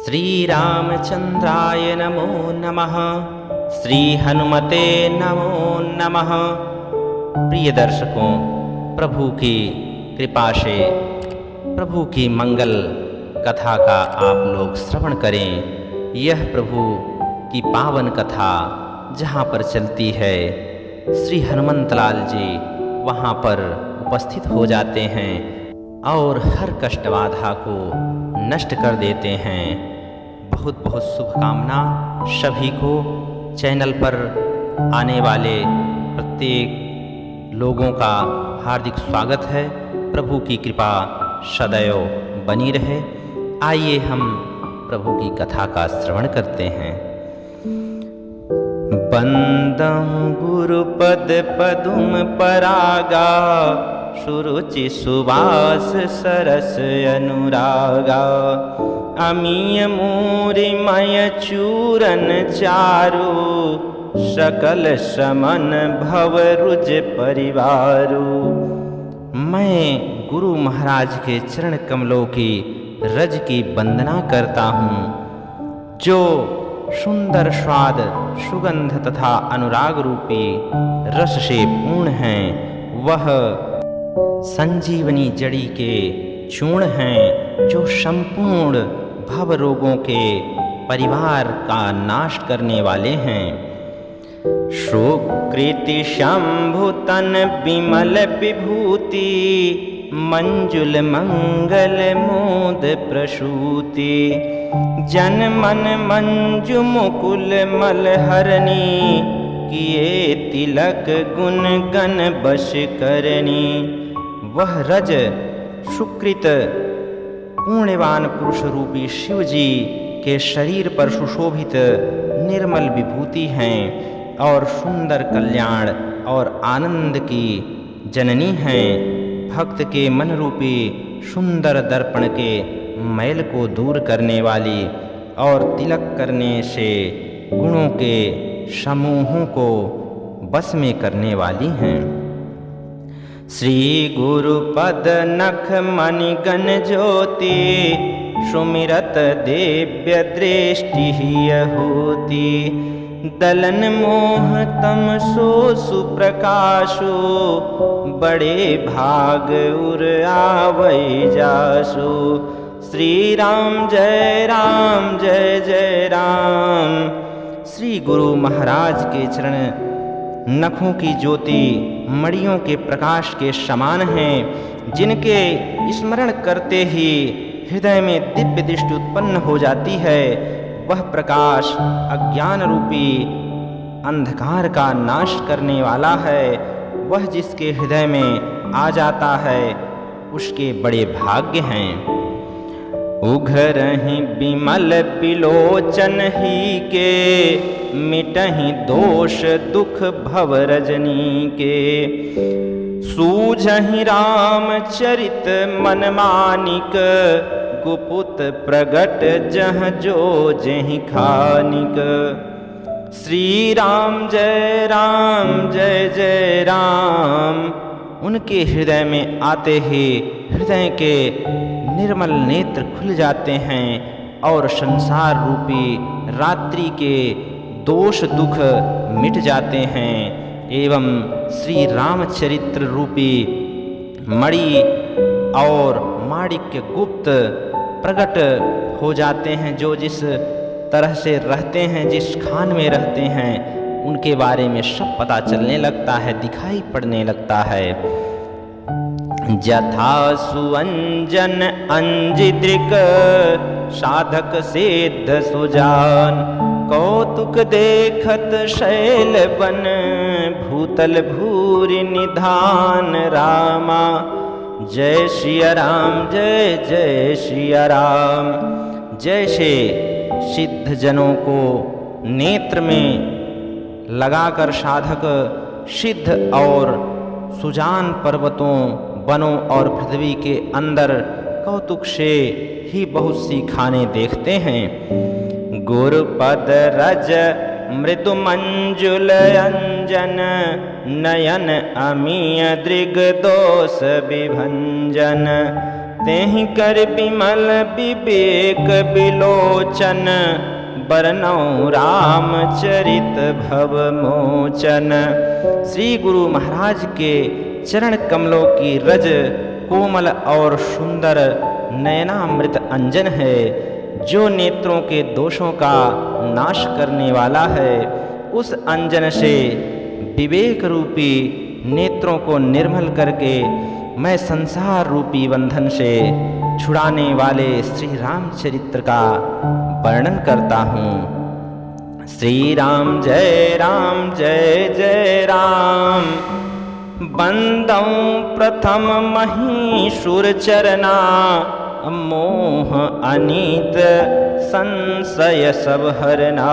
श्री रामचंद्राय नमो नमः। श्री हनुमते नमो नमः। प्रिय दर्शकों, प्रभु की कृपा से प्रभु की मंगल कथा का आप लोग श्रवण करें। यह प्रभु की पावन कथा जहाँ पर चलती है, श्री हनुमंतलाल जी वहाँ पर उपस्थित हो जाते हैं और हर कष्ट बाधा को नष्ट कर देते हैं। बहुत बहुत शुभकामना सभी को। चैनल पर आने वाले प्रत्येक लोगों का हार्दिक स्वागत है। प्रभु की कृपा सदैव बनी रहे। आइए हम प्रभु की कथा का श्रवण करते हैं। बंदं गुरुपद पदुम परागा, सुरुचि सुवास सरस अनुरागा। अमीय मूरिमय चूरन चारु, सकल समन भव रुज परिवारु। मैं गुरु महाराज के चरण कमलों की रज की वंदना करता हूँ, जो सुंदर स्वाद सुगंध तथा अनुराग रूपी रस से पूर्ण हैं। वह संजीवनी जड़ी के चूर्ण हैं, जो संपूर्ण भव रोगों के परिवार का नाश करने वाले हैं। सुकृति शंभु तन विमल विभूति, मंजुल मंगल मोद प्रसूति। जन मन मंजु मुकुल मलहरणी, किए तिलक गुण गण बश करनी। वह रज सुकृत पुण्यवान पुरुष रूपी शिव जी के शरीर पर सुशोभित निर्मल विभूति हैं और सुंदर कल्याण और आनंद की जननी हैं। भक्त के मन रूपी सुंदर दर्पण के मैल को दूर करने वाली और तिलक करने से गुणों के समूहों को बस में करने वाली हैं। श्री गुरु पद नख मणिगण ज्योति, सुमिरत दिव्य दृष्टि होती। दलन मोह तम सो सुप्रकाशो, बड़े भाग उर आवै जासो। श्री राम जय राम जय जय राम। श्री गुरु महाराज के चरण नखों की ज्योति मणियों के प्रकाश के समान हैं, जिनके स्मरण करते ही हृदय में दिव्य दृष्टि उत्पन्न हो जाती है। वह प्रकाश अज्ञान रूपी अंधकार का नाश करने वाला है। वह जिसके हृदय में आ जाता है, उसके बड़े भाग्य हैं। उघरहि बिमल बिलोचन ही के, मिटहि दोष दुख भव रजनी के। सूझहि राम चरित मन मानिक, गुपुत प्रगट जह जो जेहि खानिक। श्री राम जय जय राम। उनके हृदय में आते ही हृदय के निर्मल नेत्र खुल जाते हैं और संसार रूपी रात्रि के दोष दुख मिट जाते हैं, एवं श्री रामचरित्र रूपी मणि और माणिक्य गुप्त प्रकट हो जाते हैं। जो जिस तरह से रहते हैं, जिस खान में रहते हैं, उनके बारे में सब पता चलने लगता है, दिखाई पड़ने लगता है। जथा सुअंजन अंजिद्रिक, साधक सिद्ध सुजान। कौतुक देखत शैल बन, भूतल भूरि निधान रामा। जय सिया राम जय जय सिया राम। जैसे सिद्ध जनों को नेत्र में लगाकर साधक सिद्ध और सुजान पर्वतों, वनों और पृथ्वी के अंदर कौतुक से ही बहुत सी खाने देखते हैं। गुरुपद रज मृदु मंजुल अंजन, नयन अमीय दृग दोष विभंजन। तेहि कर विमल विवेक बिलोचन, बरनौ रामचरित भव मोचन। श्री गुरु महाराज के चरण कमलों की रज कोमल और सुंदर नयनामृत अंजन है, जो नेत्रों के दोषों का नाश करने वाला है। उस अंजन से विवेक रूपी नेत्रों को निर्मल करके मैं संसार रूपी बंधन से छुड़ाने वाले श्री रामचरित्र का वर्णन करता हूँ। श्री राम जय जय राम। बंदौ प्रथम महीसुर चरना, मोह अनीत संशय सब हरना।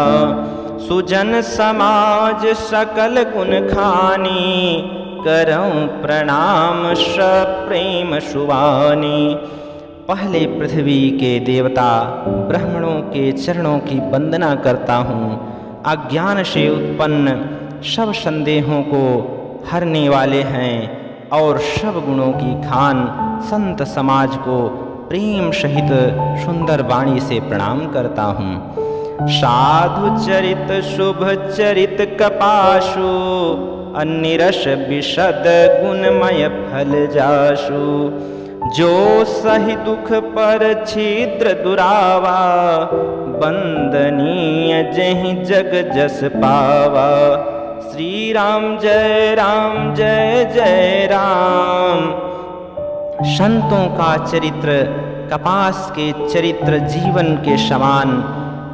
सुजन समाज सकल गुण खानी, करऊं प्रणाम सप्रेम सुवानी। पहले पृथ्वी के देवता ब्राह्मणों के चरणों की वंदना करता हूँ। अज्ञान से उत्पन्न सब संदेहों को हरने वाले हैं और सब गुणों की खान संत समाज को प्रेम सहित सुंदर वाणी से प्रणाम करता हूँ। साधु चरित शुभ चरित कपाशु, अनिरस विशद गुणमय फल जासु। जो सही दुख पर छिद्र दुरावा, वंदनीय जहि जग जस पावा। श्री राम जय जय राम। संतों का चरित्र कपास के चरित्र जीवन के समान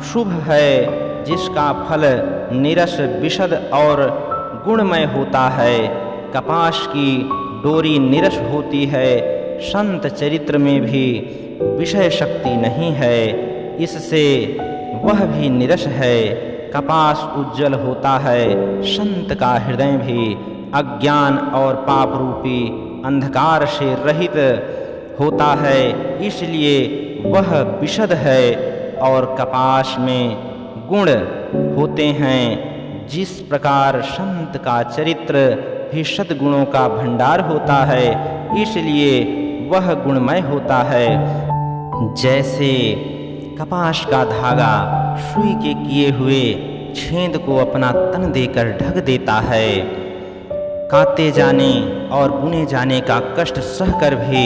शुभ है, जिसका फल निरस विशद और गुणमय होता है। कपास की डोरी निरस होती है, संत चरित्र में भी विषय शक्ति नहीं है, इससे वह भी निरस है। कपास उज्जवल होता है, संत का हृदय भी अज्ञान और पाप रूपी अंधकार से रहित होता है, इसलिए वह विशद है। और कपास में गुण होते हैं, जिस प्रकार संत का चरित्र भी सद्गुणों का भंडार होता है, इसलिए वह गुणमय होता है। जैसे कपास का धागा सुई के किए हुए छेद को अपना तन देकर ढक देता है, काते जाने और बुने जाने का कष्ट सहकर भी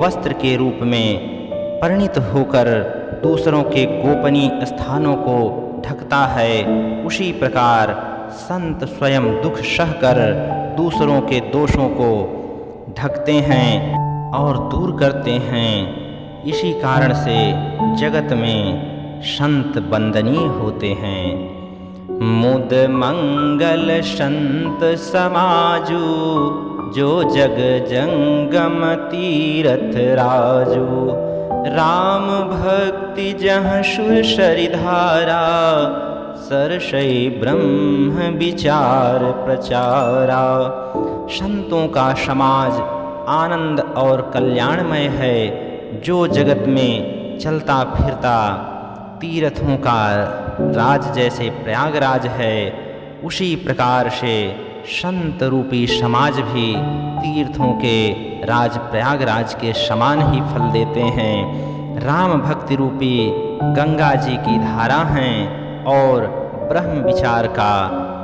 वस्त्र के रूप में परिणित होकर दूसरों के गोपनीय स्थानों को ढकता है, उसी प्रकार संत स्वयं दुख सहकर दूसरों के दोषों को ढकते हैं और दूर करते हैं। इसी कारण से जगत में संत वंदनीय होते हैं। मुद मंगल संत समाजू, जो जग जंगम तीरथ राजू। राम भक्ति जहाँ सुर सरिधारा, सरसई ब्रह्म विचार प्रचारा। संतों का समाज आनंद और कल्याणमय है, जो जगत में चलता फिरता तीर्थों का राज जैसे प्रयागराज है, उसी प्रकार से संत रूपी समाज भी तीर्थों के राज प्रयागराज के समान ही फल देते हैं। राम भक्ति रूपी गंगा जी की धारा हैं और ब्रह्म विचार का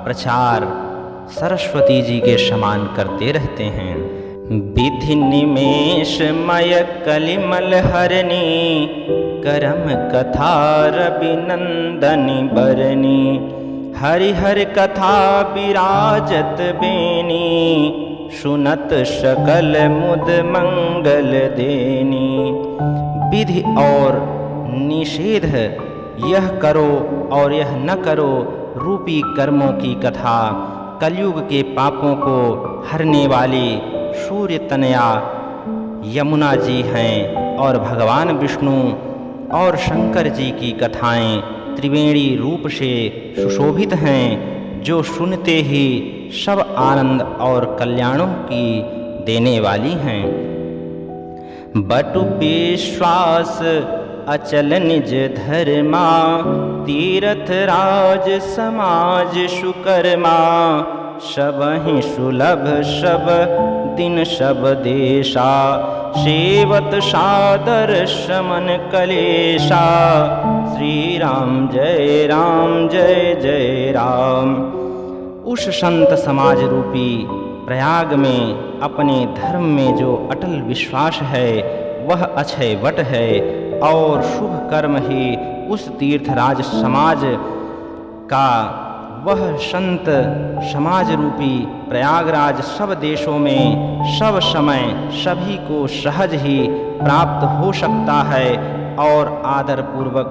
प्रचार सरस्वती जी के समान करते रहते हैं। विधि निमेष मय कलिमल हरनी, करम कथा रविनंदनी बरनी। हरिहर कथा विराजत बेनी, सुनत सकल मुद मंगल देनी। विधि और निषेध, यह करो और यह न करो रूपी कर्मों की कथा कलयुग के पापों को हरने वाली सूर्य तनया यमुना जी हैं, और भगवान विष्णु और शंकर जी की कथाएं त्रिवेणी रूप से सुशोभित हैं, जो सुनते ही सब आनंद और कल्याणों की देने वाली हैं। बटु विश्वास अचल निज धर्मा, तीर्थ राज समाज सुकर्मा। सबहि सुलभ सब दिन सब देशा, सेवत सादर समन कलेशा। श्री राम जय राम जय जय राम। उस संत समाज रूपी प्रयाग में अपने धर्म में जो अटल विश्वास है वह अक्षय वट है, और शुभ कर्म ही उस तीर्थराज समाज का वह संत समाज रूपी प्रयागराज सब देशों में सब समय सभी को सहज ही प्राप्त हो सकता है, और आदर पूर्वक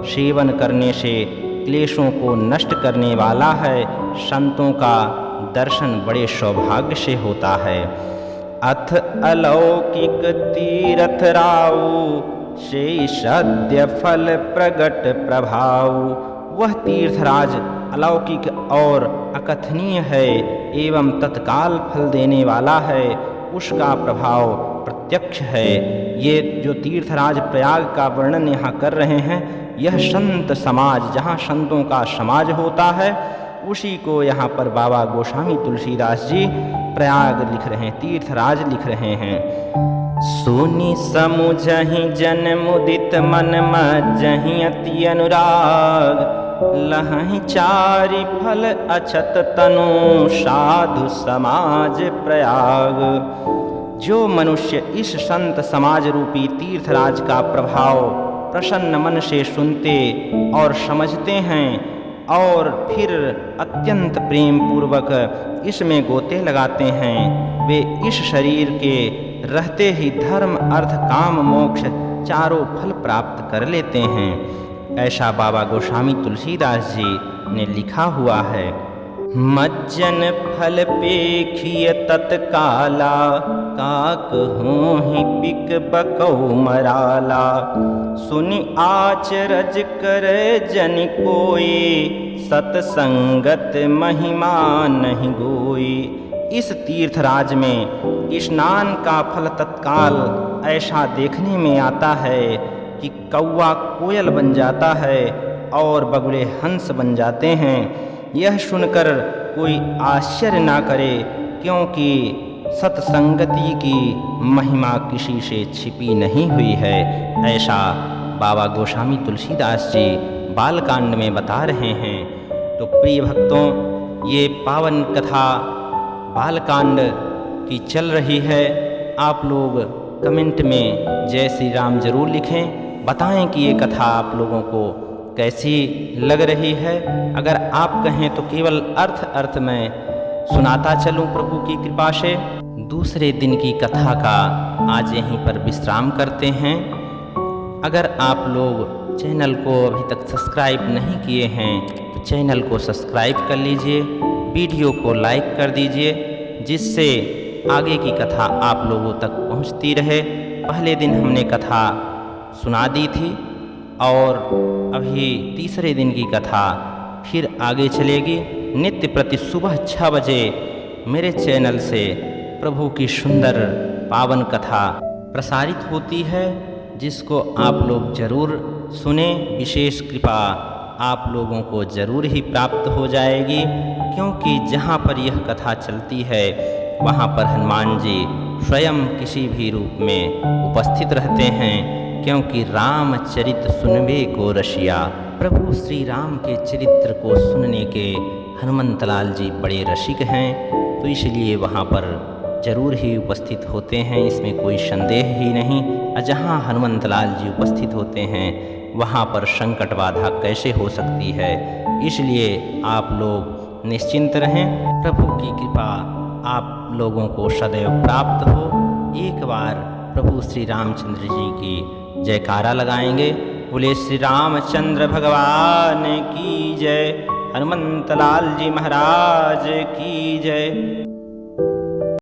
सेवन करने से क्लेशों को नष्ट करने वाला है। संतों का दर्शन बड़े सौभाग्य से होता है। अथ अलौकिक तीरथ राऊ, से सद्य फल प्रगट प्रभाव। वह तीर्थराज अलौकिक और अकथनीय है एवं तत्काल फल देने वाला है, उसका प्रभाव प्रत्यक्ष है। ये जो तीर्थराज प्रयाग का वर्णन यहाँ कर रहे हैं, यह संत समाज, जहाँ संतों का समाज होता है, उसी को यहाँ पर बाबा गोस्वामी तुलसीदास जी प्रयाग लिख रहे हैं, तीर्थराज लिख रहे हैं। सुनि समुझहि जन मुदित मन मज्जहि अति अनुराग, लहहि चारि फल अछत तनु साधु समाज प्रयाग। जो मनुष्य इस संत समाज रूपी तीर्थराज का प्रभाव प्रसन्न मन से सुनते और समझते हैं और फिर अत्यंत प्रेम पूर्वक इसमें गोते लगाते हैं, वे इस शरीर के रहते ही धर्म अर्थ काम मोक्ष चारों फल प्राप्त कर लेते हैं। ऐसा बाबा गोस्वामी तुलसीदास जी ने लिखा हुआ है। मज्जन फल पेखिय तत्काला, काक होहि बिक बकौ मराला। सुनि आचरज कर जन कोई, सतसंगत महिमा नहीं गोई। इस तीर्थराज में स्नान का फल तत्काल ऐसा देखने में आता है कि कौवा कोयल बन जाता है और बगुले हंस बन जाते हैं। यह सुनकर कोई आश्चर्य ना करे, क्योंकि सत्संगति की महिमा किसी से छिपी नहीं हुई है। ऐसा बाबा गोस्वामी तुलसीदास जी बालकांड में बता रहे हैं। तो प्रिय भक्तों, ये पावन कथा बालकांड की चल रही है। आप लोग कमेंट में जय श्री राम जरूर लिखें, बताएं कि ये कथा आप लोगों को कैसी लग रही है। अगर आप कहें तो केवल अर्थ में सुनाता चलूं प्रभु की कृपा से। दूसरे दिन की कथा का आज यहीं पर विश्राम करते हैं। अगर आप लोग चैनल को अभी तक सब्सक्राइब नहीं किए हैं तो चैनल को सब्सक्राइब कर लीजिए, वीडियो को लाइक कर दीजिए, जिससे आगे की कथा आप लोगों तक पहुंचती रहे। पहले दिन हमने कथा सुना दी थी और अभी तीसरे दिन की कथा फिर आगे चलेगी। नित्य प्रति सुबह 6 बजे मेरे चैनल से प्रभु की सुंदर पावन कथा प्रसारित होती है, जिसको आप लोग जरूर सुने। विशेष कृपा आप लोगों को जरूर ही प्राप्त हो जाएगी, क्योंकि जहाँ पर यह कथा चलती है वहाँ पर हनुमान जी स्वयं किसी भी रूप में उपस्थित रहते हैं, क्योंकि रामचरित सुनबे को रसिया। प्रभु श्री राम के चरित्र को सुनने के हनुमंतलाल जी बड़े रसिक हैं, तो इसलिए वहाँ पर जरूर ही उपस्थित होते हैं, इसमें कोई संदेह ही नहीं। और जहाँ हनुमंतलाल जी उपस्थित होते हैं वहाँ पर संकट बाधा कैसे हो सकती है। इसलिए आप लोग निश्चिंत रहें, प्रभु की कृपा आप लोगों को सदैव प्राप्त हो। एक बार प्रभु श्री रामचंद्र जी की जयकारा लगाएंगे। बोले श्री रामचंद्र भगवान की जय, हनुमंतलाल जी महाराज की जय।